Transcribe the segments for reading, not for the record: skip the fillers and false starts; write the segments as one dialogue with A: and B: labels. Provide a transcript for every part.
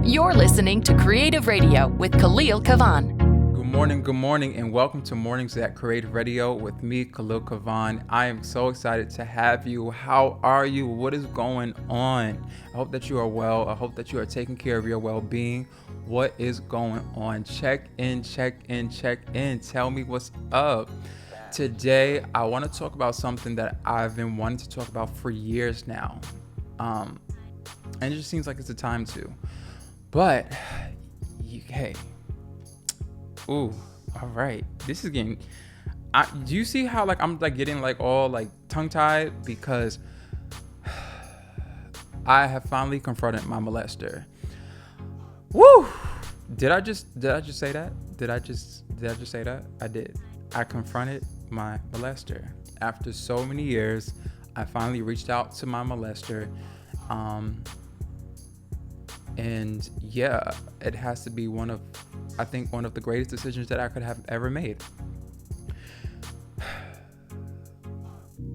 A: You're listening to Creative Radio with Khalil Kavon.
B: Good morning, and welcome to Mornings at Creative Radio with me, Khalil Kavon. I am so excited to have you. How are you? What is going on? I hope that you are well. I hope that you are taking care of your well-being. What is going on? Check in. Tell me what's up. Today, I want to talk about something that I've been wanting to talk about for years now. And it just seems like it's the time to. But, hey. Ooh, all right. This is getting. Do you see how I'm getting all tongue-tied because I have finally confronted my molester. Woo! Did I just say that? Did I just say that? I did. I confronted my molester. After so many years, I finally reached out to my molester. And yeah, it has to be one of the greatest decisions that I could have ever made.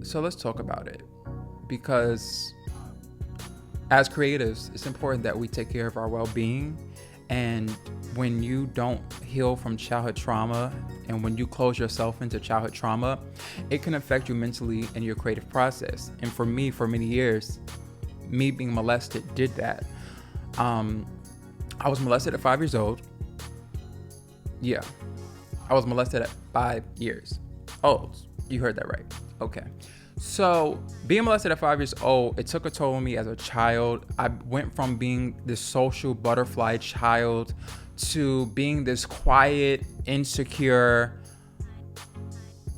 B: So let's talk about it, because as creatives, it's important that we take care of our well-being. And when you don't heal from childhood trauma, and when you close yourself into childhood trauma, it can affect you mentally in your creative process. And for me, for many years, me being molested did that. I was molested at 5 years old. Yeah, I was molested at 5 years old. You heard that right. Okay. So being molested at 5 years old, it took a toll on me as a child. I went from being this social butterfly child to being this quiet, insecure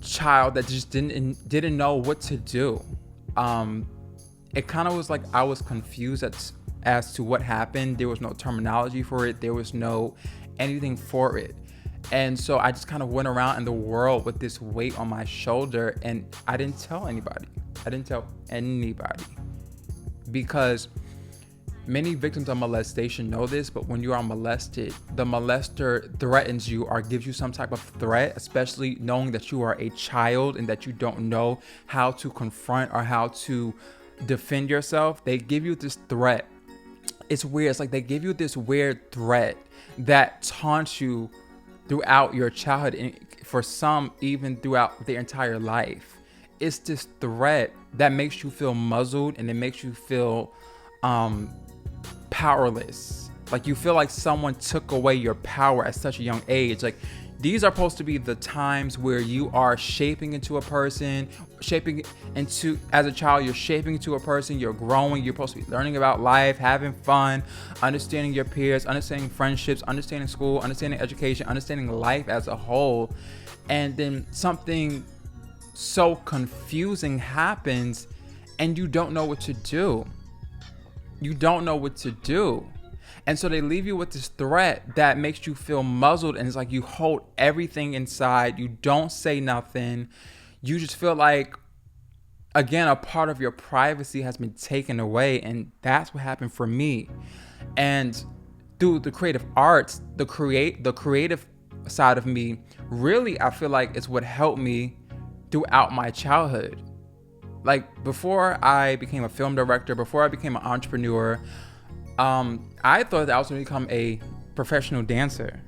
B: child that just didn't know what to do. It kind of was like I was confused as to what happened. There was no terminology for it. There was no anything for it. And so I just kind of went around in the world with this weight on my shoulder, and I didn't tell anybody. Because many victims of molestation know this, but when you are molested, the molester threatens you or gives you some type of threat, especially knowing that you are a child and that you don't know how to confront or how to defend yourself. They give you this threat. It's weird. It's like they give you this weird threat that taunts you throughout your childhood, and for some even throughout their entire life. It's this threat that makes you feel muzzled, and it makes you feel powerless. Like you feel like someone took away your power at such a young age. Like these are supposed to be the times where you are shaping into a person, as a child, you're shaping into a person, you're growing, you're supposed to be learning about life, having fun, understanding your peers, understanding friendships, understanding school, understanding education, understanding life as a whole. And then something so confusing happens and you don't know what to do. And so they leave you with this threat that makes you feel muzzled, and it's like you hold everything inside. You don't say nothing. You just feel like, again, a part of your privacy has been taken away, and that's what happened for me. And through the creative arts, the creative side of me, really, I feel like it's what helped me throughout my childhood. Like before I became a film director, before I became an entrepreneur, I thought that I was going to become a professional dancer.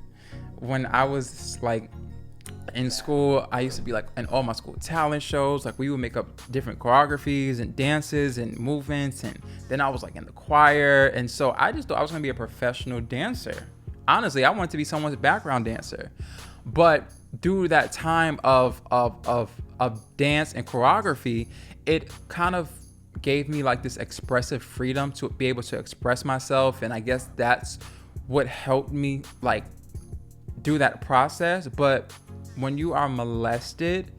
B: When I was in school, I used to be in all my school talent shows. We would make up different choreographies and dances and movements. And then I was in the choir. And so I just thought I was going to be a professional dancer. Honestly, I wanted to be someone's background dancer. But through that time of dance and choreography, it kind of gave me this expressive freedom to be able to express myself. And I guess that's what helped me do that process. But when you are molested,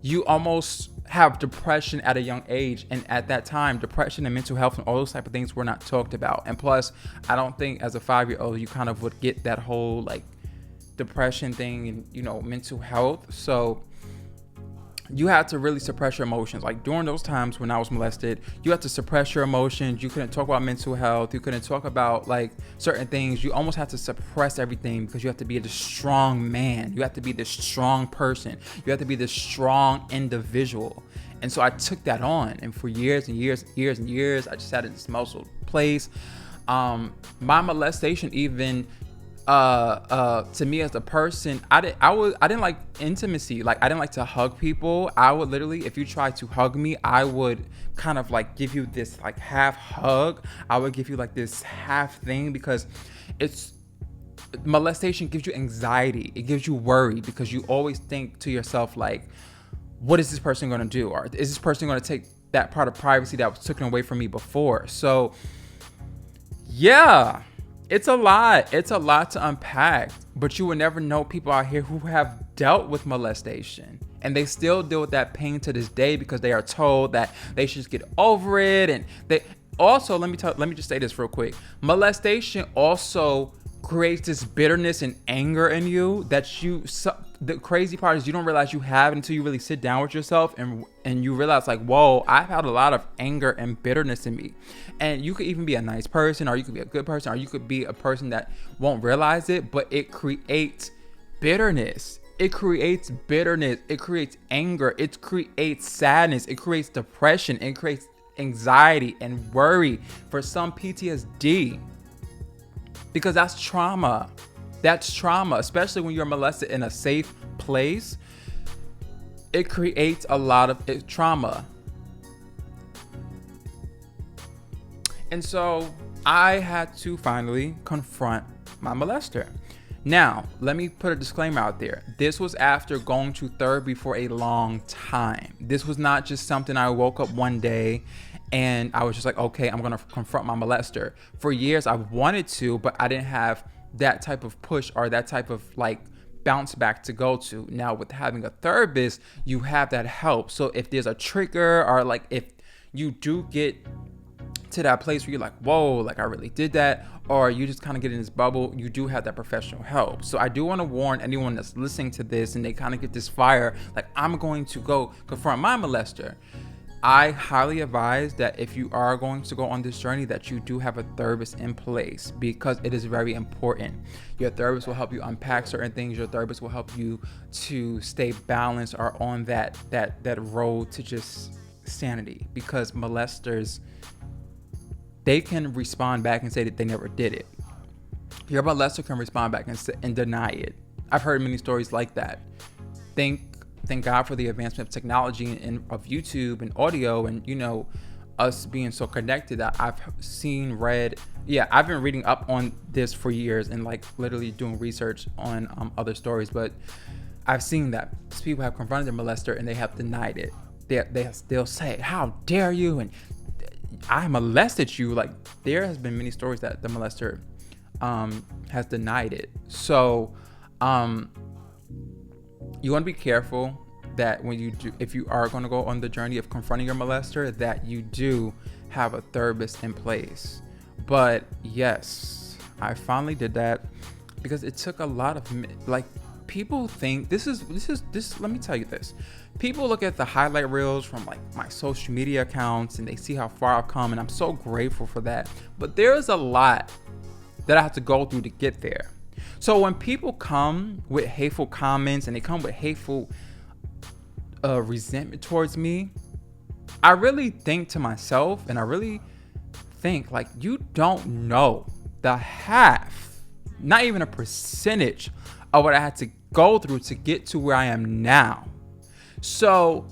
B: you almost have depression at a young age. And at that time, depression and mental health and all those type of things were not talked about. And plus, I don't think as a 5-year-old, you kind of would get that whole depression thing and, mental health. So you had to really suppress your emotions. During those times when I was molested, you had to suppress your emotions. You couldn't talk about mental health. You couldn't talk about certain things. You almost had to suppress everything because you have to be this strong man. You have to be this strong person. You have to be this strong individual. And so I took that on, and for years and years, I just sat in this muzzled place. My molestation even to me as a person, I didn't like intimacy. Like, I didn't like to hug people. I would literally, if you tried to hug me, I would kind of like give you this like half hug. I would give you like this half thing, because molestation gives you anxiety. It gives you worry, because you always think to yourself like, what is this person going to do? Or is this person going to take that part of privacy that was taken away from me before? So yeah, it's a lot. It's a lot to unpack, but you will never know people out here who have dealt with molestation, and they still deal with that pain to this day, because they are told that they should just get over it. And they also, let me just say this real quick. Molestation also creates this bitterness and anger in you that the crazy part is you don't realize you have until you really sit down with yourself and you realize like, whoa, I've had a lot of anger and bitterness in me. And you could even be a nice person, or you could be a good person, or you could be a person that won't realize it, but it creates bitterness. It creates bitterness. It creates anger. It creates sadness. It creates depression. It creates anxiety and worry, for some PTSD. Because that's trauma. That's trauma, especially when you're molested in a safe place. It creates a lot of trauma. And so I had to finally confront my molester. Now, let me put a disclaimer out there. This was after going to therapy for a long time. This was not just something I woke up one day and I was just like, okay, I'm going to confront my molester. For years, I wanted to, but I didn't have that type of push or that type of like bounce back to go to. Now, with having a therapist, you have that help. So if there's a trigger, or like if you do get to that place where you're like, whoa, like I really did that, or you just kind of get in this bubble, you do have that professional help. So I do want to warn anyone that's listening to this and they kind of get this fire, like I'm going to go confront my molester. I highly advise that if you are going to go on this journey, that you do have a therapist in place, because it is very important. Your therapist will help you unpack certain things. Your therapist will help you to stay balanced or on that road to just sanity, because molesters, they can respond back and say that they never did it. Your molester can respond back and deny it. I've heard many stories like that. Thank God for the advancement of technology and of YouTube and audio, and us being so connected that I've I've been reading up on this for years and like literally doing research on other stories, but I've seen that people have confronted their molester and they have denied it. They still say, how dare you, and I molested you. Like, there has been many stories that the molester has denied it. So you want to be careful that when you do, if you are going to go on the journey of confronting your molester, that you do have a therapist in place. But yes, I finally did that, because it took a lot of, like, people think this is let me tell you this. People look at the highlight reels from like my social media accounts and they see how far I've come, and I'm so grateful for that. But there's a lot that I have to go through to get there. So when people come with hateful comments and they come with hateful resentment towards me, I really think to myself, and I really think, like, you don't know the half, not even a percentage of what I had to go through to get to where I am now. So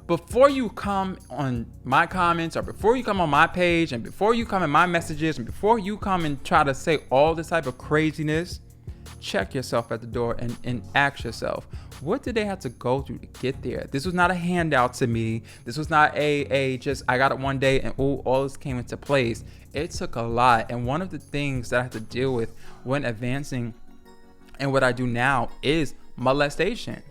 B: before you come on my comments, or before you come on my page, and before you come in my messages, and before you come and try to say all this type of craziness, check yourself at the door and ask yourself, what did they have to go through to get there? This was not a handout to me. This was not a just I got it one day and all this came into place. It took a lot. And one of the things that I have to deal with when advancing and what I do now is molestation.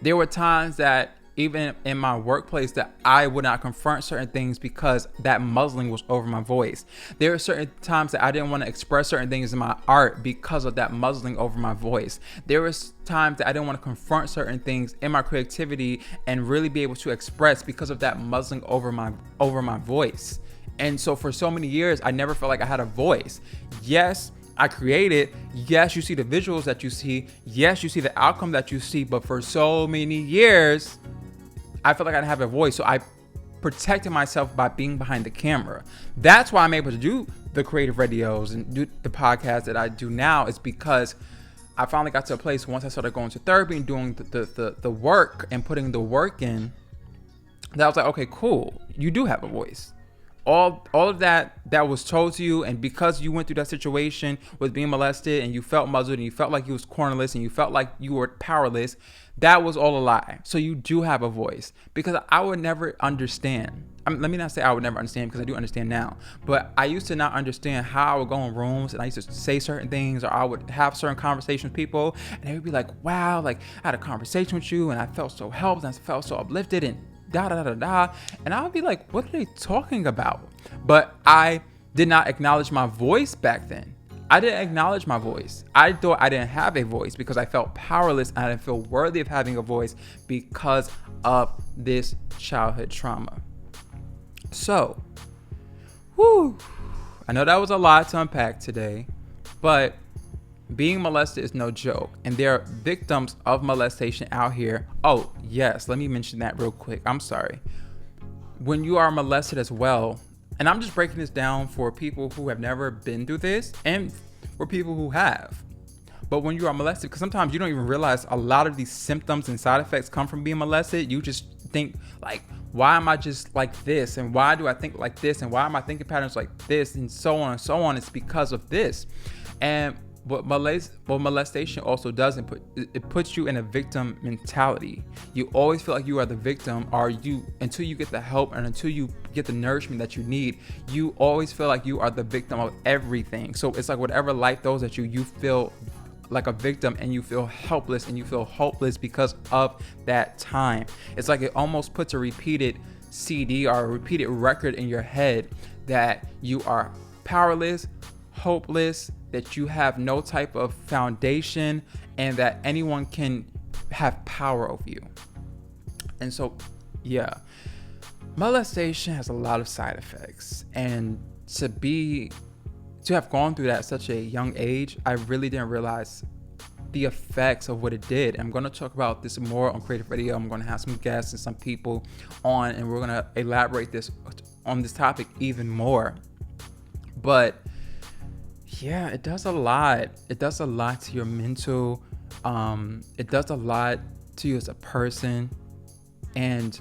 B: There were times that even in my workplace that I would not confront certain things because that muzzling was over my voice. There are certain times that I didn't want to express certain things in my art because of that muzzling over my voice. There was times that I didn't want to confront certain things in my creativity and really be able to express because of that muzzling over my voice. And so for so many years, I never felt like I had a voice. Yes, I created. Yes, you see the visuals that you see. Yes, you see the outcome that you see. But for so many years, I felt like I didn't have a voice. So I protecting myself by being behind the camera. That's why I'm able to do the creative radios and do the podcast that I do now, is because I finally got to a place once I started going to therapy and doing the work and putting the work in, that I was like, okay, cool. You do have a voice. All of that was told to you, and because you went through that situation with being molested and you felt muzzled and you felt like you was cornerless and you felt like you were powerless, that was all a lie. So you do have a voice, because I would never understand. Let me not say I would never understand, because I do understand now, but I used to not understand how I would go in rooms and I used to say certain things, or I would have certain conversations with people and they would be like, wow, like I had a conversation with you and I felt so helped and I felt so uplifted and da da da da, and I would be like, what are they talking about? But I did not acknowledge my voice back then. I didn't acknowledge my voice. I thought I didn't have a voice because I felt powerless and I didn't feel worthy of having a voice because of this childhood trauma. So, I know that was a lot to unpack today, but being molested is no joke, and there are victims of molestation out here. Oh, yes, let me mention that real quick. I'm sorry. When you are molested as well, and I'm just breaking this down for people who have never been through this and for people who have. But when you are molested, because sometimes you don't even realize a lot of these symptoms and side effects come from being molested. You just think like, why am I just like this? And why do I think like this? And why am I thinking patterns like this? And so on and so on. It's because of this. And what molestation also does, it puts you in a victim mentality. You always feel like you are the victim, or until you get the help and until you get the nourishment that you need, you always feel like you are the victim of everything. So it's like whatever life throws at you, you feel like a victim and you feel helpless and you feel hopeless because of that time. It's like it almost puts a repeated CD or a repeated record in your head that you are powerless, hopeless, that you have no type of foundation, and that anyone can have power over you. And so, yeah, molestation has a lot of side effects, and to have gone through that at such a young age, I really didn't realize the effects of what it did. I'm going to talk about this more on Creative Radio. I'm going to have some guests and some people on, and we're going to elaborate on this topic even more. But yeah, it does a lot. It does a lot to your mental. It does a lot to you as a person. And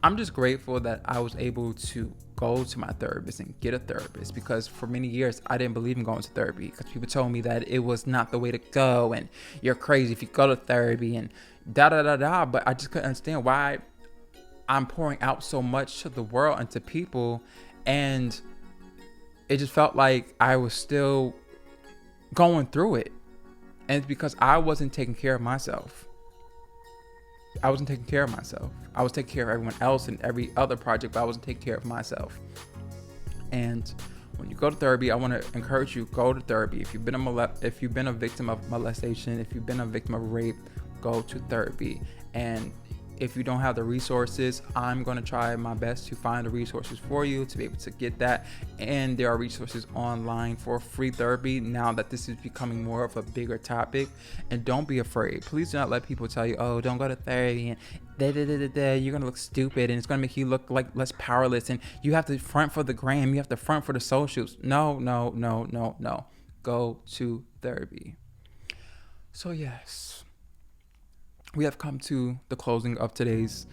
B: I'm just grateful that I was able to go to my therapist and get a therapist, because for many years I didn't believe in going to therapy, because people told me that it was not the way to go and you're crazy if you go to therapy and da da da da. But I just couldn't understand why I'm pouring out so much to the world and to people, and it just felt like I was still going through it. And it's because I wasn't taking care of myself. I wasn't taking care of myself. I was taking care of everyone else in every other project, but I wasn't taking care of myself. And when you go to therapy, I want to encourage you, go to therapy. If you've been a victim of molestation, if you've been a victim of rape, go to therapy. And if you don't have the resources, I'm going to try my best to find the resources for you to be able to get that. And there are resources online for free therapy now that this is becoming more of a bigger topic. And don't be afraid. Please do not let people tell you, oh, don't go to therapy and you're going to look stupid and it's going to make you look like less powerless and you have to front for the gram, you have to front for the socials. No. Go to therapy. So yes, we have come to the closing of today's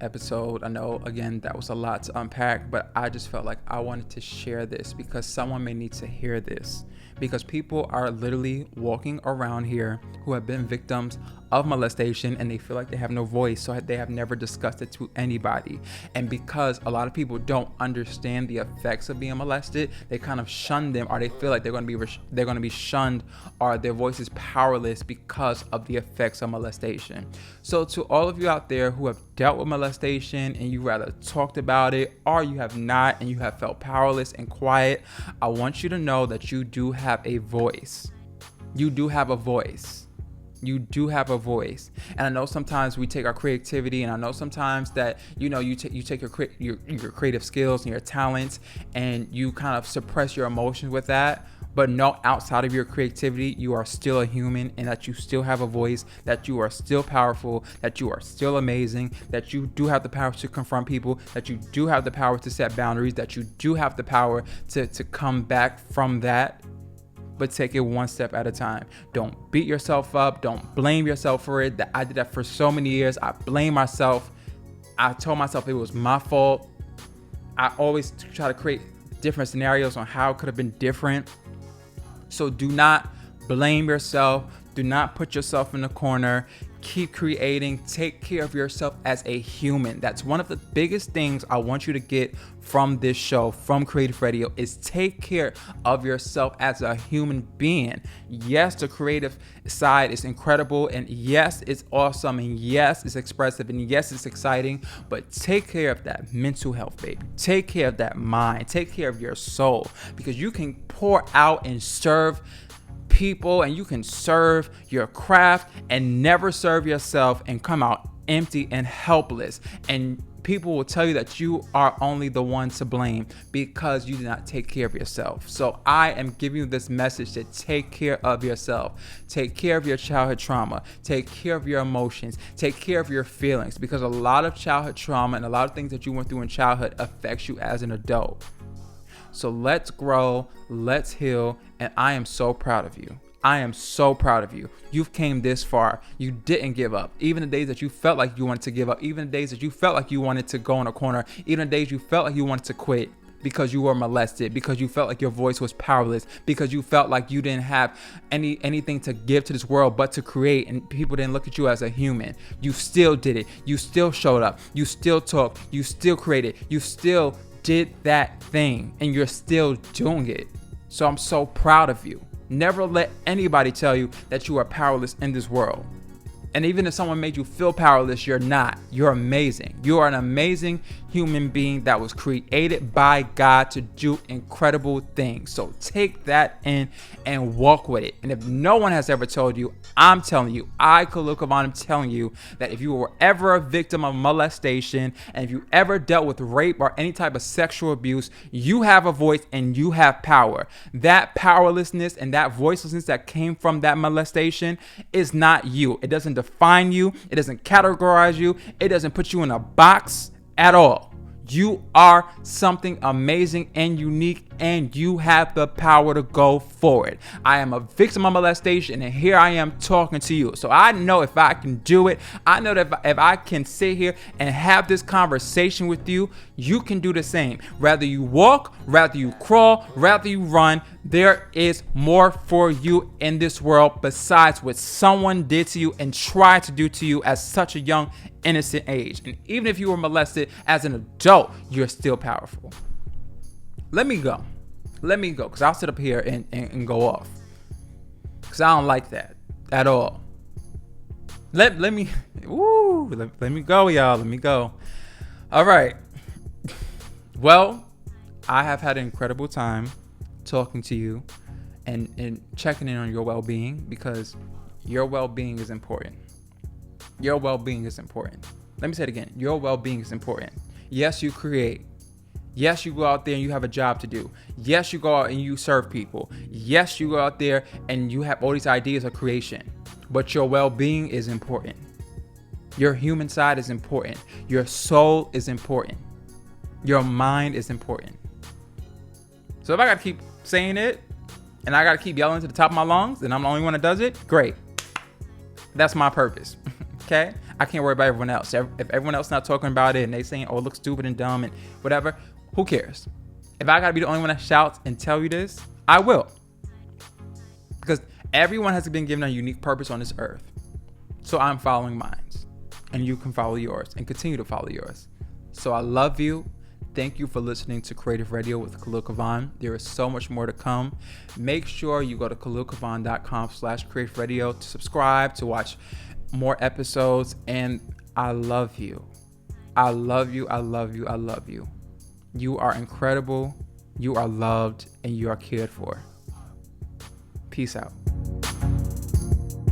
B: episode. I know, again, that was a lot to unpack, but I just felt like I wanted to share this because someone may need to hear this, because people are literally walking around here who have been victims of molestation and they feel like they have no voice, so they have never discussed it to anybody. And because a lot of people don't understand the effects of being molested, they kind of shun them, or they feel like they're going to be shunned, or their voice is powerless because of the effects of molestation. So to all of you out there who have dealt with molestation and you rather talked about it, or you have not and you have felt powerless and quiet, I want you to know that you do have a voice. You do have a voice. You do have a voice. And I know sometimes we take our creativity, and I know sometimes that, you take your creative skills and your talents and you kind of suppress your emotions with that. but know outside of your creativity, you are still a human and that you still have a voice, that you are still powerful, that you are still amazing, that you do have the power to confront people, that you do have the power to set boundaries, that you do have the power to come back from that. But take it one step at a time. Don't beat yourself up. Don't blame yourself for it. I did that for so many years. I blame myself. I told myself it was my fault. I always try to create different scenarios on how it could have been different. So do not blame yourself. Do not put yourself in the corner. Keep creating. Take care of yourself as a human. That's one of the biggest things I want you to get from this show, from Creative Radio, is take care of yourself as a human being. Yes, the creative side is incredible, and yes, it's awesome, and yes, it's expressive, and yes, it's exciting, but take care of that mental health, baby. Take care of that mind. Take care of your soul, because you can pour out and serve people, and you can serve your craft and never serve yourself and come out empty and helpless, and people will tell you that you are only the one to blame because you did not take care of yourself. So I am giving you this message to take care of yourself. Take care of your childhood trauma. Take care of your emotions. Take care of your feelings, because a lot of childhood trauma and a lot of things that you went through in childhood affects you as an adult. So let's grow, let's heal, and I am so proud of you. I am so proud of you. You've came this far. You didn't give up. Even the days that you felt like you wanted to give up, even the days that you felt like you wanted to go in a corner, even the days you felt like you wanted to quit because you were molested, because you felt like your voice was powerless, because you felt like you didn't have anything to give to this world but to create, and people didn't look at you as a human. You still did it. You still showed up. You still talked. You still created. You still did that thing, and you're still doing it. So I'm so proud of you. Never let anybody tell you that you are powerless in this world. And even if someone made you feel powerless, you're not. You're amazing. You are an amazing human being that was created by God to do incredible things. So take that in and walk with it. And if no one has ever told you, I'm telling you, Khalil Kavon, am telling you that if you were ever a victim of molestation, and if you ever dealt with rape or any type of sexual abuse, you have a voice and you have power. That powerlessness and that voicelessness that came from that molestation is not you. It doesn't define you. It doesn't categorize you. It doesn't put you in a box at all. You are something amazing and unique, and you have the power to go forward. I am a victim of molestation, and here I am talking to you. So I know if I can do it, I know that if I can sit here and have this conversation with you, you can do the same. Rather you walk, rather you crawl, rather you run, there is more for you in this world besides what someone did to you and tried to do to you at such a young, innocent age. And even if you were molested as an adult, you're still powerful. Let me go, because I'll sit up here and go off, because I don't like that at all. Let me go, y'all. Let me go. All right. Well, I have had an incredible time talking to you and checking in on your well-being, because your well-being is important. Your well-being is important. Let me say it again. Your well-being is important. Yes, you create. Yes, you go out there and you have a job to do. Yes, you go out and you serve people. Yes, you go out there and you have all these ideas of creation. But your well-being is important. Your human side is important. Your soul is important. Your mind is important. So if I got to keep saying it and I got to keep yelling to the top of my lungs and I'm the only one that does it, great. That's my purpose. Okay? I can't worry about everyone else. If everyone else not talking about it and they saying, oh, it looks stupid and dumb and whatever, who cares? If I got to be the only one that shouts and tell you this, I will. Because everyone has been given a unique purpose on this earth. So I'm following mine. And you can follow yours and continue to follow yours. So I love you. Thank you for listening to Creative Radio with Khalil Kavon. There is so much more to come. Make sure you go to KhalilKavon.com/Creative Radio to subscribe, to watch more episodes. And I love you. I love you. I love you. I love you. You are incredible. You are loved and you are cared for. Peace out.